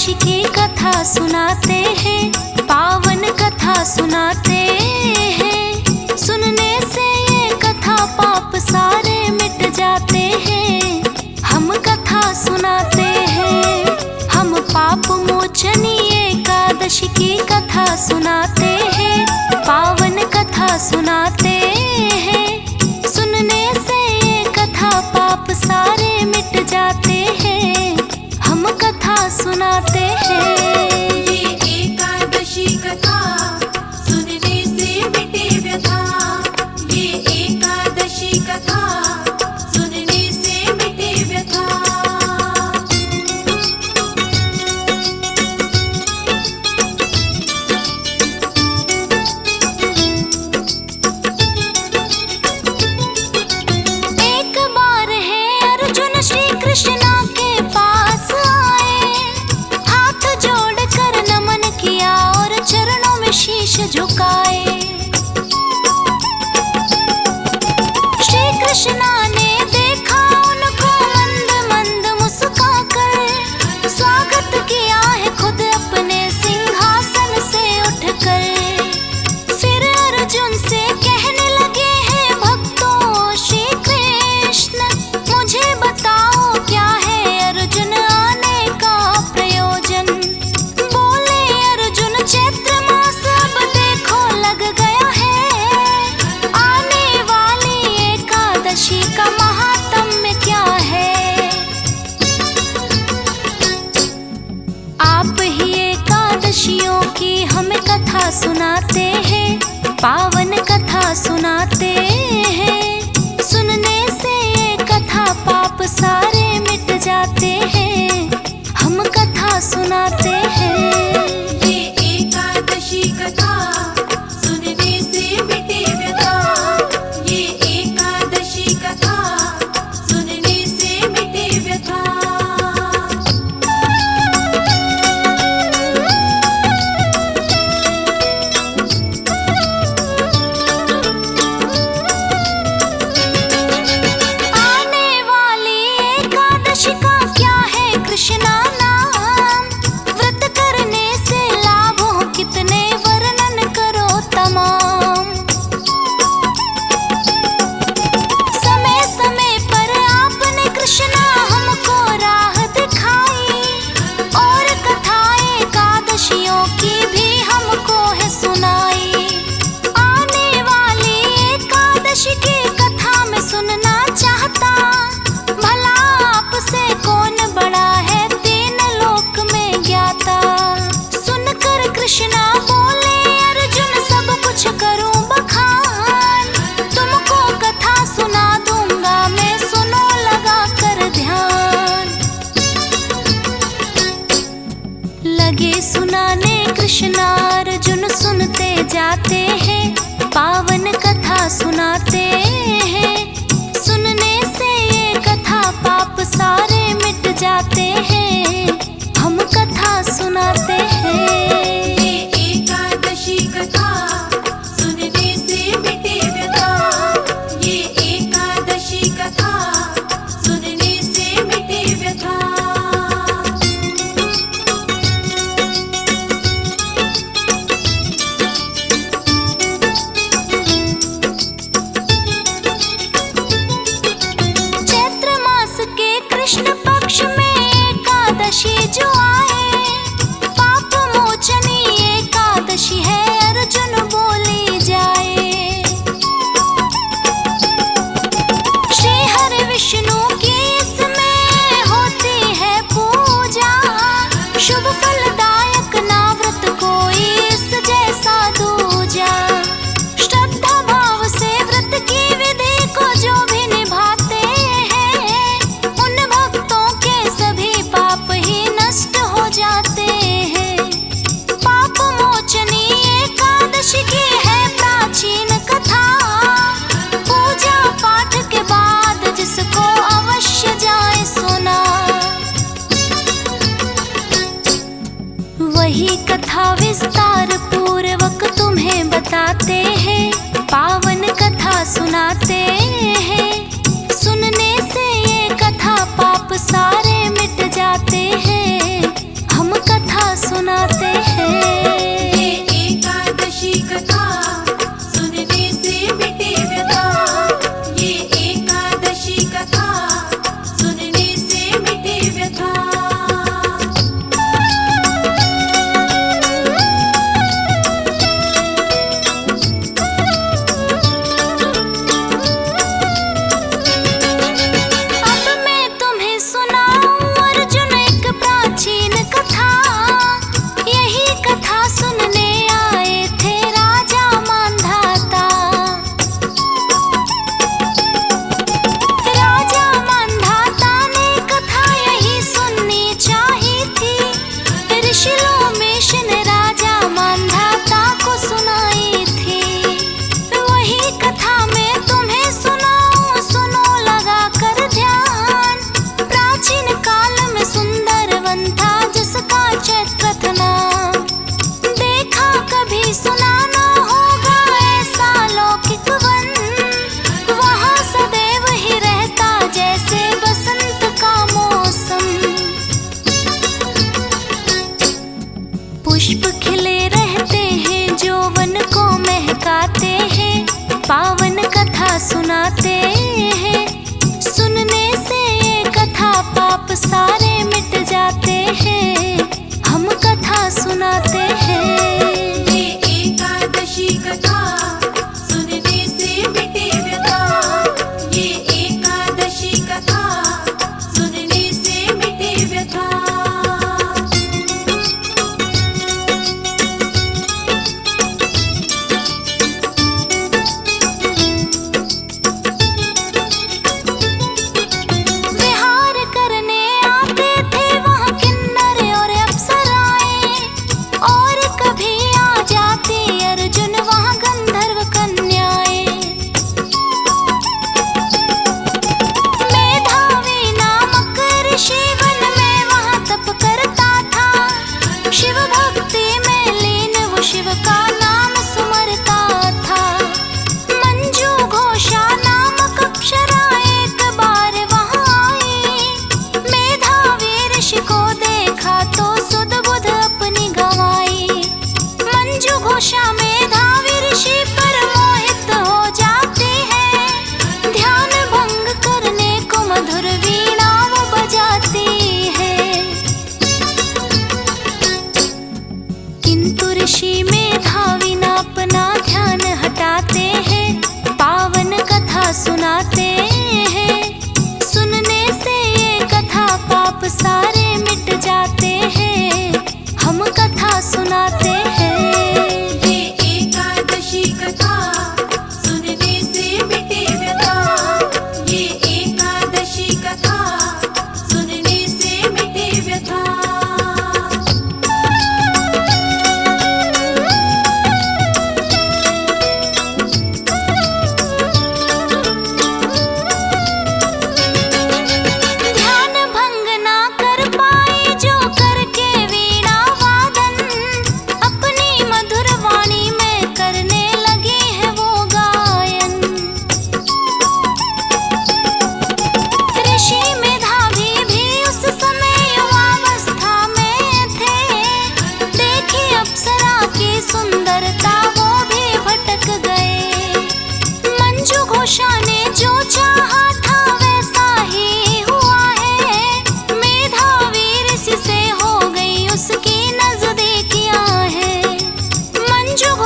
एकादशी की कथा सुनाते हैं, पावन कथा सुनाते हैं। सुनने से ये कथा पाप सारे मिट जाते हैं। हम कथा सुनाते हैं, हम पाप मोचनी एकादशी की कथा सुनाते हैं, पावन कथा सुनाते हैं। सुनने से ये कथा पाप सारे मिट जाते हैं। हम कथा सुनाते हैं। ये एकादशी कथा सुनने से मिटे व्यथा। ये एकादशी कथा सुनने से मिटे व्यथा। एक बार है अर्जुन श्री कृष्ण के पास आए, हाथ जोड़कर नमन किया और चरणों में शीश झुकाए। श्री कृष्ण ने देखा उनको, मंद मंद मुस्कुराकर स्वागत किया है खुद अपने सिंहासन से उठकर। फिर अर्जुन से कहने लगे हैं भक्तों श्री कृष्ण, मुझे बताओ क्या है अर्जुन आने का प्रयोजन। बोले अर्जुन चैत्र मास अब देखो लग गया है, आने वाली एकादशी का महात्म्य क्या है। आप ही एकादशियों की हमें कथा सुनाते हैं, पावन कथा सुनाते हैं। सुनने से ये कथा पाप सारे मिट जाते हैं। हम कथा सुनाते हैं। ये एकादशी कथा सुनने से मिटे व्यथा। ये एकादशी कथा सुनने से मिटे व्यथा। आने वाली एकादशी का क्या है कृष्णा नाम, व्रत करने से लाभ हो कितने वर्णन करो तमाम। समय समय पर आपने कृष्णा हमको राह दिखाई, और कथाएं एकादशियों की भी हमको है सुनाई। आने वाली एकादशी की कथा में सुनना चाहता, भला आपसे कौन बड़ा है तीन लोक में ज्ञाता। सुनकर कृष्णा बोले अर्जुन सब कुछ करूं बखान, तुमको कथा सुना दूंगा मैं, सुनो लगा कर ध्यान। लगे सुनाने कृष्णा अर्जुन सुनते जाते हैं, पावन कथा सुनाते हैं। सुनने से ये कथा पाप सारे मिट जाते हैं। हम कथा सुनाते हैं। ये एकादशी कथा सुनने से मिटे व्यथा। ये एकादशी कथा सुनने से मिटे व्यथा। चैत्र मास के कृष्ण पक्ष में एकादशी जो आए, पाप मोचनी एकादशी है अर्जुन बोली जाए। श्री हरि विष्णु की इसमें होती है पूजा, शुभ फलदायक ना व्रत कोई इस जैसा दूजा। श्रद्धा भाव से व्रत की विधि को जो भी निभाते हैं, उन भक्तों के सभी पाप ही नष्ट हो जाते हैं। पाप मोचनी एकादशी की है प्राचीन कथा, पूजा पाठ के बाद जिसको अवश्य जाए सुना। वही कथा विस्तार पूर्वक तुम्हें बताते हैं, पावन कथा सुनाते हैं। सुनने से ये कथा पाप सारे मिट जाते हैं। हम कथा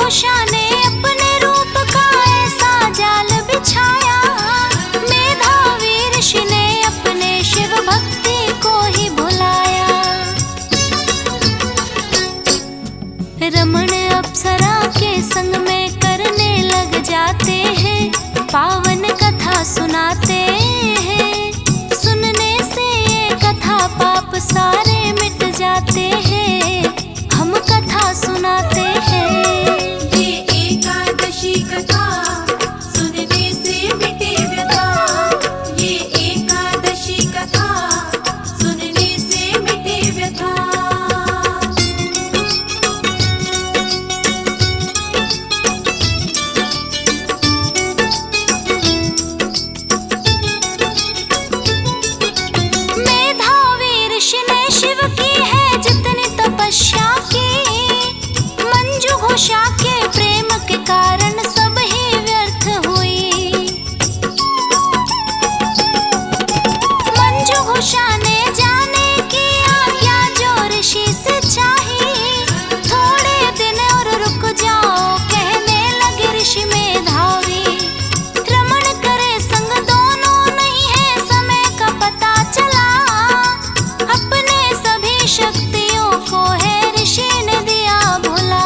घोषा ने अपने रूप का ऐसा जाल बिछाया, मेधावी ऋषि ने अपने शिव भक्ति को ही भुलाया। रमण अप्सरा के संग में करने लग जाते हैं, पावन कथा सुनाते हैं। सुनने से ये कथा पाप सारे मिट जाते हैं, हम कथा सुनाते हैं। ये एकादशी कथा सुनने से मिटे व्यथा, ये एकादशी कथा सुनने से मिटे व्यथा। मेधावी ऋषि ने शिव की है जितनी तपस्या की, मंजू घोषा के प्रेम के कारण सब ही व्यर्थ हुई। मंजू घोषा ने जाने की आज्ञा जो ऋषि से चाही, थोड़े दिन और रुक जाओ कहने लगे ऋषि मेधावी। रमण करे संग दोनों नहीं है समय का पता चला, अपने सभी शक्तियों को है ऋषि ने दिया भुला।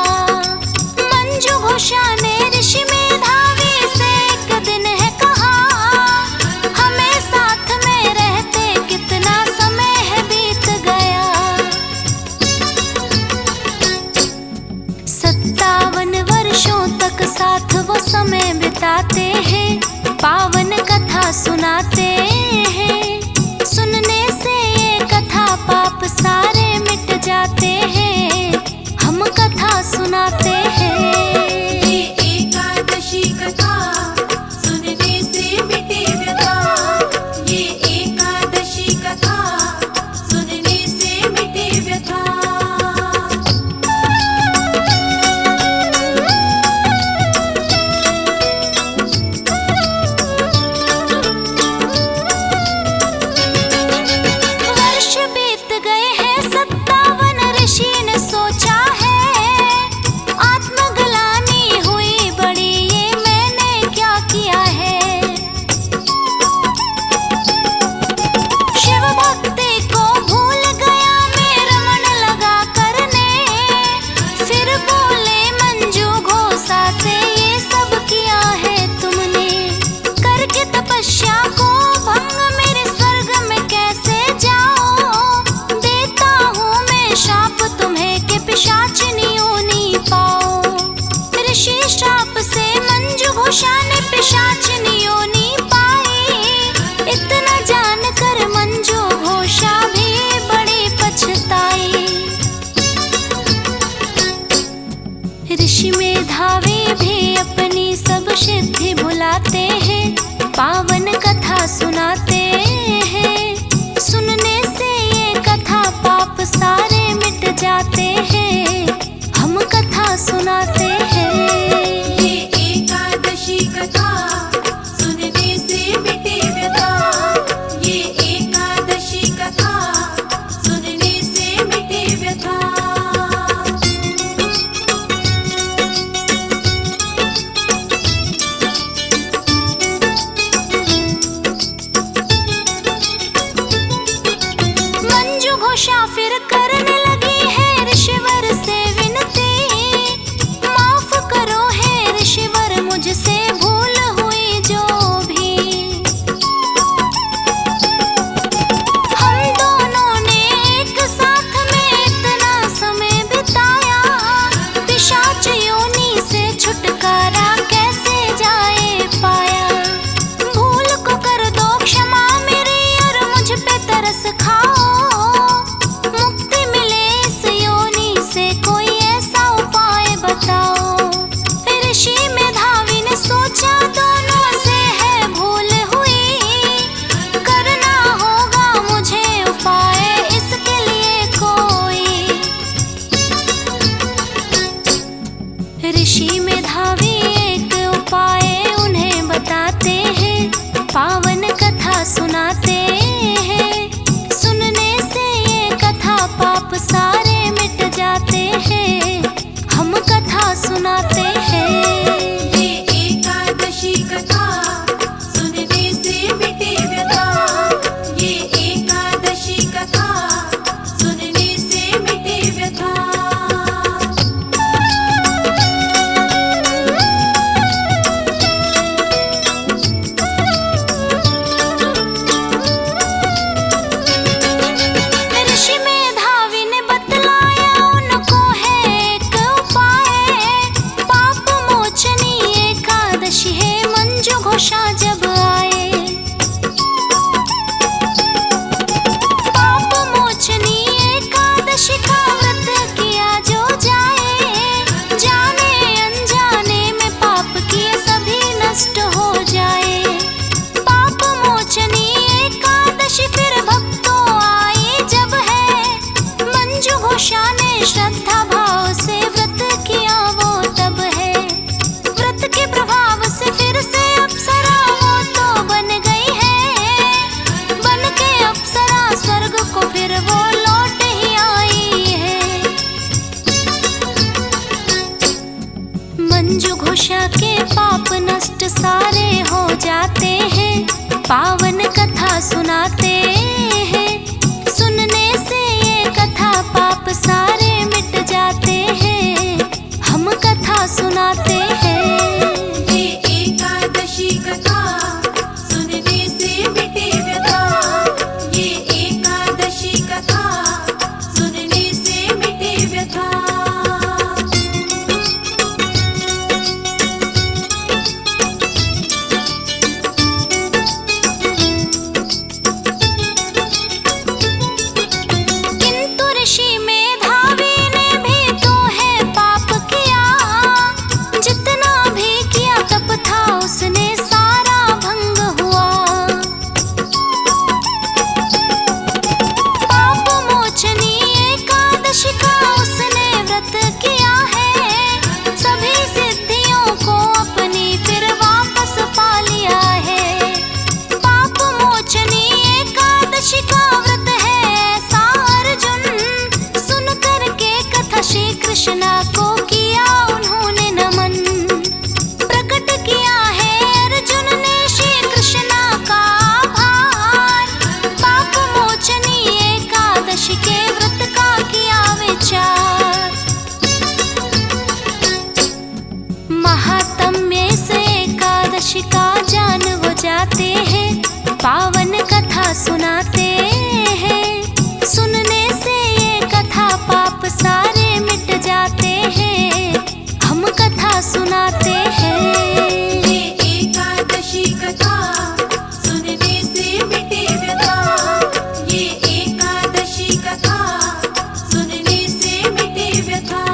मंजू घोषा ने ऋषि मेधावी से एक दिन है कहा, हमें साथ में रहते कितना समय है बीत गया। 57 वर्षों तक साथ वो समय बिताते हैं, पावन कथा सुनाते हैं। सुनने से ये कथा पाप सारे मिट जाते हैं, हम कथा सुनाते हैं। ये एकादशी कथा सुनने से मिटे व्यथा, ये एकादशी कथा सुनने से मिटे व्यथा। वर्ष बीत गए हैं 57, ऋषि ने सोचा है, आत्मग्लानि हुई बड़ी ये मैंने क्या किया है। शिव भक्ति को भूल गया मैं रमण लगा करने, फिर बोले मंजू घोषा से ये सब किया है तुमने। करके तपस्या को भंग मेरे स्वर्ग में कैसे जाओ, देता हूँ मैं शाप तुम्हें कि पिशाचिनी योनि पाओ। ऋषि शाप से मंजू घोषा ने पिशाचिनी योनि पाई, इतना जानकर मंजू घोषा भी बड़ी पछताई। ऋषि मेधावी भी अपनी सब सिद्धि भुलाते हैं, पावन कथा सुनाते हैं। सुनने से ये कथा पाप सारे मिट जाते हैं, हम कथा सुनाते हैं। ये एकादशी कथा सुनने से मिटे व्यथा, ये एकादशी कथा सुनने से मिटे व्यथा। मंजू घोषा फिर करने लगी है ऋषि घुषा के पाप नष्ट सारे हो जाते हैं, पावन कथा सुनाते हैं। सुनने से ये कथा पाप सारे मिट जाते हैं, हम कथा सुनाते हैं। ये एकादशी कथा सुनने से मिटे व्यथा, ये एकादशी कथा सुनने से मिटे व्यथा। किंतु ऋषि मेधावी ने भी तो है पाप किया, जितना भी किया तप था उसने सारा भंग हुआ। पाप मोचनी एकादशी का उसने व्रत किया है, सभी सिद्धियों को अपनी फिर वापस पा लिया है। पाप मोचनी एकादशी का व्रत है ऐसा अर्जुन, सुन करके कथा श्री कृष्णा को किया उन्होंने नमन। प्रकट किया है अर्जुन ने श्री कृष्णा का आभार, पाप मोचनी एकादशी के व्रत का किया विचार। महात्म्य से एकादशी का जान वो जाते हैं, पावन कथा सुनाते हैं। सुनने से ये कथा पाप सारे मिट जाते हैं, हम कथा सुनाते हैं। ये एकादशी कथा सुनने से मिटे व्यथा, ये एकादशी कथा सुनने से मिटे व्यथा।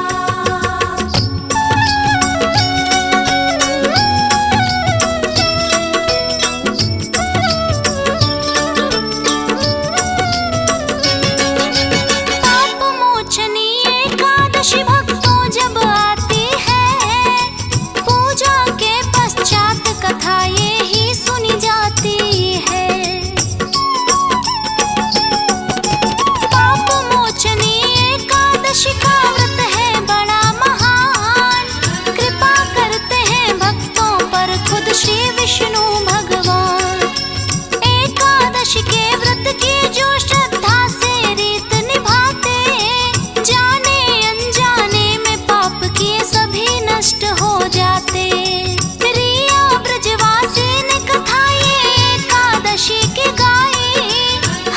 पाप मोचनी एकादशी भक्तों जब आती है, पूजा के पश्चात कथा ये ही सुनी जाती है। पाप मोचनी एकादशी का व्रत है बड़ा महान, कृपा करते हैं भक्तों पर खुद श्री विष्णु भगवान। एकादशी के व्रत की जो श्रद्धा से रीत निभाते, जाने अनजाने में पाप किए सभी नष्ट हो जाते। रिया ब्रजवासी ने कथा ये एकादशी की गाई,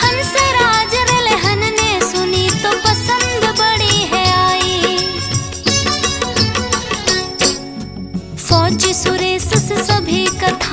हंसराज रलहन ने सुनी तो पसंद बड़ी है आई। फौजी सुरेश से सभी कथा